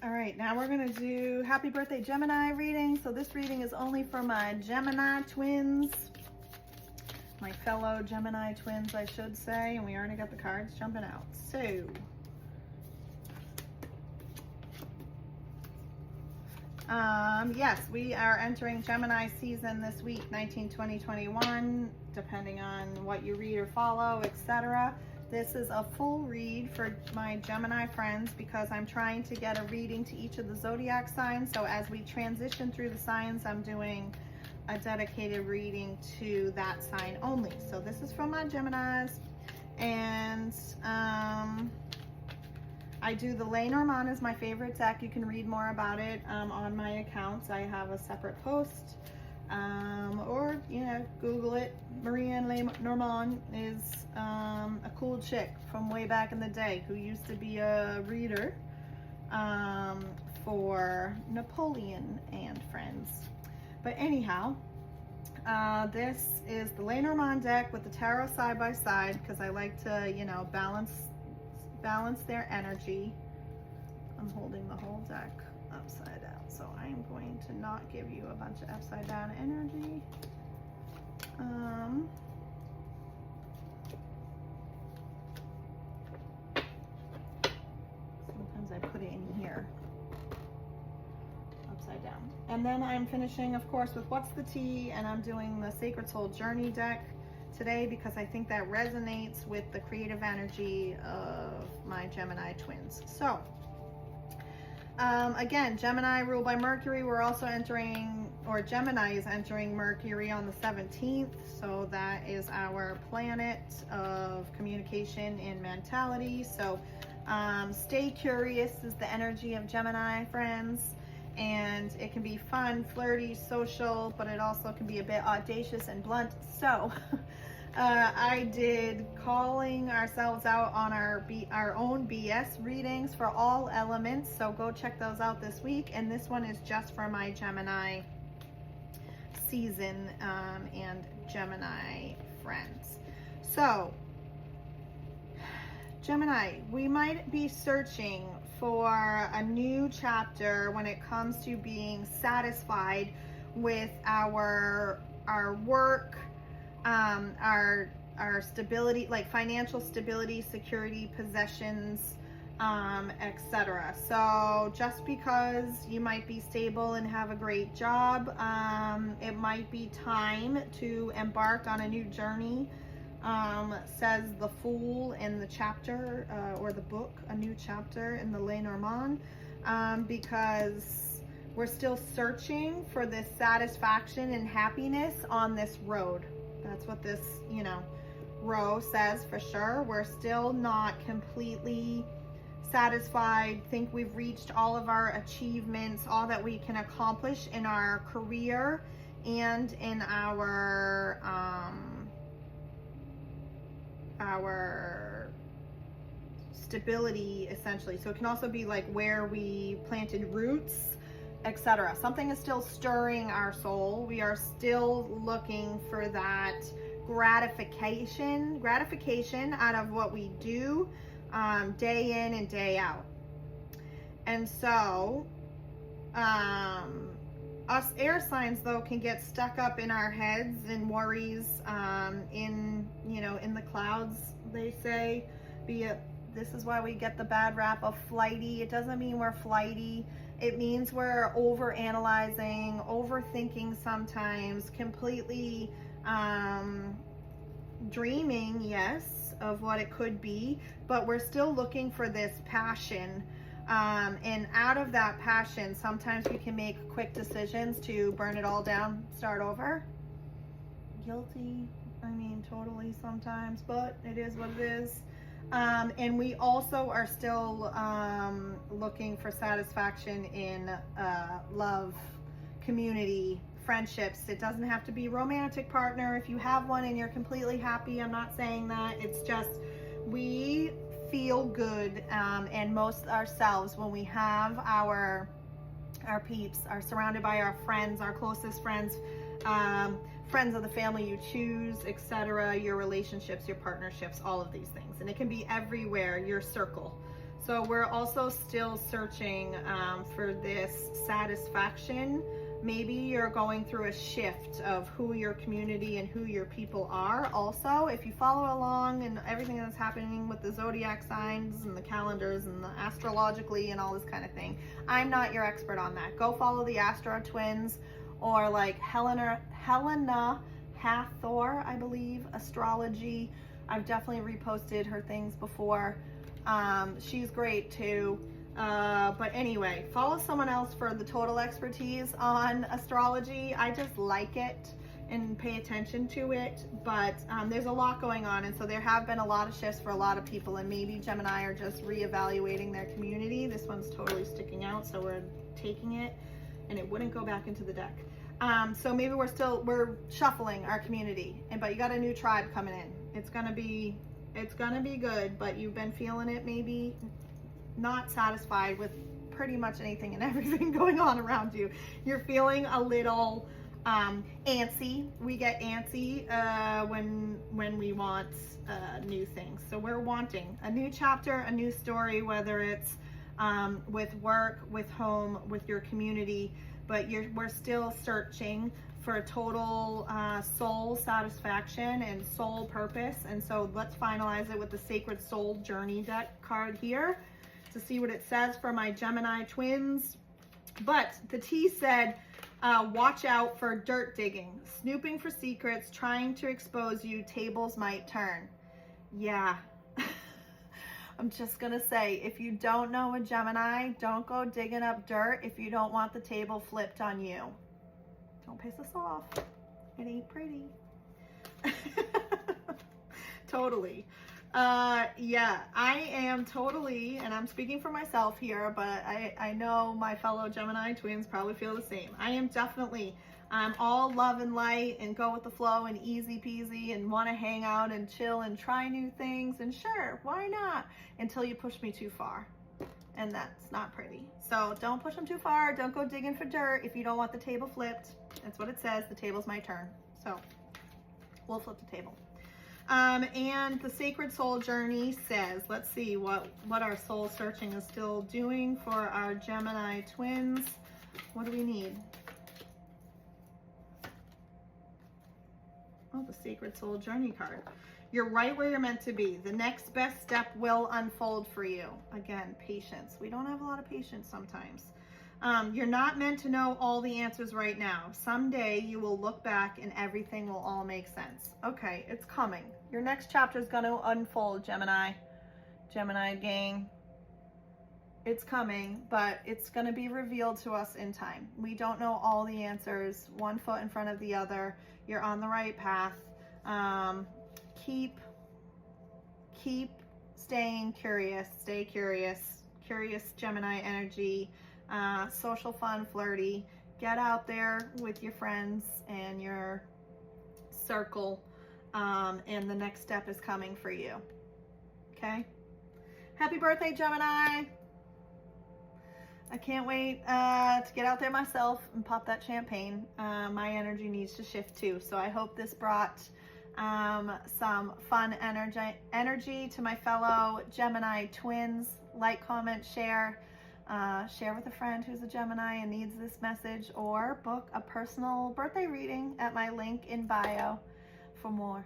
All right, now we're gonna do Happy Birthday Gemini reading. So this reading is only for my Gemini twins, my fellow Gemini twins, I should say, and we already got the cards jumping out. So, yes, we are entering Gemini season this week, 19, 20, 21, depending on what you read or follow, etc. This is a full read for my Gemini friends because I'm trying to get a reading to each of the zodiac signs. So as we transition through the signs, I'm doing a dedicated reading to that sign only. So this is from my Geminis. And I do the Lenormand is my favorite deck. You can read more about it on my accounts. I have a separate post. Or, you know, Google it. Marianne Lenormand is a cool chick from way back in the day who used to be a reader for Napoleon and Friends. But anyhow, this is the Lenormand deck with the tarot side by side because I like to, you know, balance their energy. I'm holding the whole deck upside down, so I'm going to not give you a bunch of upside down energy. Sometimes I put it in here upside down, and then I'm finishing, of course, with What's the Tea, and I'm doing the Sacred Soul Journey deck today because I think that resonates with the creative energy of my Gemini twins. So again, Gemini ruled by Mercury. We're also entering, or Gemini is entering Mercury on the 17th. So that is our planet of communication and mentality. So stay curious is the energy of Gemini, friends. And it can be fun, flirty, social, but it also can be a bit audacious and blunt. So I did calling ourselves out on our own BS readings for all elements. So go check those out this week. And this one is just for my Gemini season and Gemini friends. So Gemini, we might be searching for a new chapter when it comes to being satisfied with our work, our stability, like financial stability, security, possessions, etc. So just because you might be stable and have a great job, it might be time to embark on a new journey. Says the Fool in the chapter or the book, a new chapter in the Lenormand, because we're still searching for this satisfaction and happiness on this road. That's what this, you know, row says for sure. We're still not completely satisfied, think we've reached all of our achievements, all that we can accomplish in our career and in our stability, essentially. So it can also be like where we planted roots, etc. Something is still stirring our soul. We are still looking for that gratification out of what we do day in and day out. And so us air signs, though, can get stuck up in our heads and worries in the clouds, they say. This is why we get the bad rap of flighty. It doesn't mean we're flighty. It means we're over analyzing, overthinking sometimes, completely dreaming, yes, of what it could be, but we're still looking for this passion. And out of that passion, sometimes we can make quick decisions to burn it all down, start over. Guilty, I mean, totally sometimes, but it is what it is. And we also are still looking for satisfaction in love, community, friendships. It doesn't have to be romantic partner. If you have one and you're completely happy, I'm not saying that. It's just we feel good and most ourselves when we have our peeps, are surrounded by our friends, our closest friends, friends of the family you choose, etc., your relationships, your partnerships, all of these things. And it can be everywhere, your circle. So we're also still searching for this satisfaction. Maybe you're going through a shift of who your community and who your people are. Also, if you follow along and everything that's happening with the zodiac signs and the calendars and the astrologically and all this kind of thing, I'm not your expert on that. Go follow the Astro Twins or like Helena Hathor, I believe, astrology. I've definitely reposted her things before. She's great too. But anyway, follow someone else for the total expertise on astrology. I just like it and pay attention to it, but there's a lot going on, and so there have been a lot of shifts for a lot of people, and maybe Gemini are just reevaluating their community. This one's totally sticking out, so we're taking it, and it wouldn't go back into the deck. So maybe we're shuffling our community, but you got a new tribe coming in. It's gonna be good, but you've been feeling it, maybe not satisfied with pretty much anything and everything going on around you. You're feeling a little antsy. We get antsy when we want new things. So we're wanting a new chapter, a new story, whether it's with work, with home, with your community, but we're still searching for a total soul satisfaction and soul purpose. And so let's finalize it with the Sacred Soul Journey deck card here to see what it says for my Gemini twins. But the T said, watch out for dirt digging, snooping for secrets, trying to expose you, tables might turn. Yeah. I'm just gonna say, if you don't know a Gemini, don't go digging up dirt if you don't want the table flipped on you. Don't piss us off. It ain't pretty. Totally. Yeah, I am totally, and I'm speaking for myself here, but I know my fellow Gemini twins probably feel the same. I am definitely all love and light and go with the flow and easy peasy and want to hang out and chill and try new things, and sure, why not, until you push me too far. And that's not pretty. So don't push them too far. Don't go digging for dirt if you don't want the table flipped. That's what it says. The table's my turn. So we'll flip the table. And the Sacred Soul Journey says, let's see what our soul searching is still doing for our Gemini twins. What do we need? Oh, the Sacred Soul Journey card. You're right where you're meant to be. The next best step will unfold for you. Again, patience. We don't have a lot of patience sometimes. You're not meant to know all the answers right now. Someday you will look back and everything will all make sense. Okay, it's coming. Your next chapter is going to unfold, Gemini gang. It's coming, but it's going to be revealed to us in time. We don't know all the answers. One foot in front of the other. You're on the right path. Keep staying curious. Stay curious. Curious Gemini energy. Social, fun, flirty. Get out there with your friends and your circle, and the next step is coming for you. Okay? Happy birthday, Gemini! I can't wait to get out there myself and pop that champagne. My energy needs to shift too, so I hope this brought some fun energy to my fellow Gemini twins. Like, comment, share. Share with a friend who's a Gemini and needs this message, or book a personal birthday reading at my link in bio for more.